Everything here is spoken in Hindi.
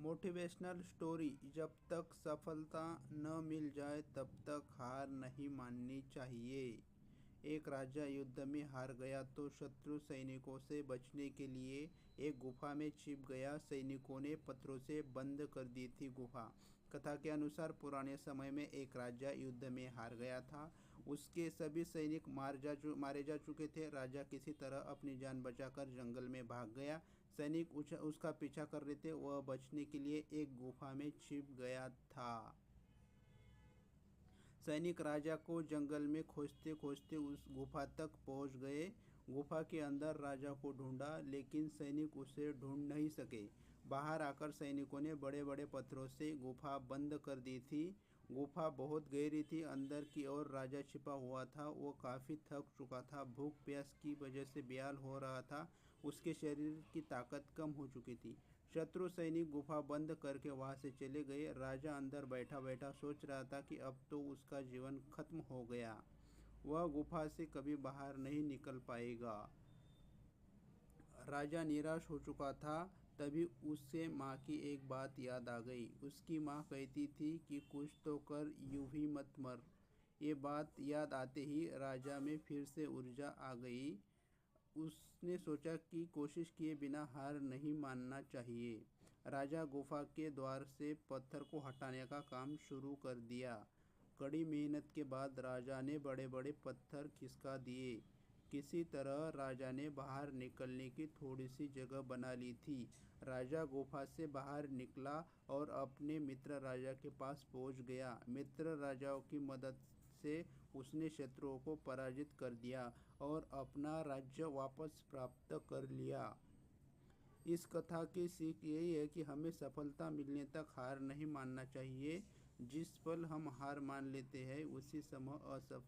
Motivational story. जब तक सफलता न मिल जाए तब तक हार नहीं माननी चाहिए। एक राजा युद्ध में हार गया तो शत्रु सैनिकों से बचने के लिए एक गुफा में छिप गया। सैनिकों ने पत्थरों से बंद कर दी थी गुफा। कथा के अनुसार पुराने समय में एक राजा युद्ध में हार गया था। उसके सभी सैनिक मारे जा चुके थे। राजा किसी तरह अपनी जान बचाकर जंगल में भाग गया। सैनिक उसका पीछा कर रहे थे। वह बचने के लिए एक गुफा में छिप गया था। सैनिक राजा को जंगल में खोजते खोजते उस गुफा तक पहुंच गए। गुफा के अंदर राजा को ढूंढा, लेकिन सैनिक उसे ढूंढ नहीं सके। बाहर आकर सैनिकों ने बड़े बड़े पत्थरों से गुफा बंद कर दी थी। गुफा बहुत गहरी थी। अंदर की ओर राजा छिपा हुआ था। वो काफ़ी थक चुका था। भूख प्यास की वजह से बेहाल हो रहा था। उसके शरीर की ताकत कम हो चुकी थी। शत्रु सैनिक गुफा बंद करके वहां से चले गए। राजा अंदर बैठा बैठा सोच रहा था कि अब तो उसका जीवन खत्म हो गया। वह गुफा से कभी बाहर नहीं निकल पाएगा। राजा निराश हो चुका था। तभी उससे माँ की एक बात याद आ गई। उसकी माँ कहती थी कि कुछ तो कर, यूं ही मत मर। ये बात याद आते ही राजा में फिर से ऊर्जा आ गई। उसने सोचा कि कोशिश किए बिना हार नहीं मानना चाहिए। राजा गुफा के द्वार से पत्थर को हटाने का काम शुरू कर दिया। कड़ी मेहनत के बाद राजा ने बड़े बड़े पत्थर खिसका दिए। किसी तरह राजा ने बाहर निकलने की थोड़ी सी जगह बना ली थी। राजा गुफा से बाहर निकला और अपने मित्र राजा के पास पहुंच गया। मित्र राजाओं की मदद से उसने शत्रुओं को पराजित कर दिया और अपना राज्य वापस प्राप्त कर लिया। इस कथा की सीख यही है कि हमें सफलता मिलने तक हार नहीं मानना चाहिए। जिस पल हम हार मान लेते हैं उसी समय असफल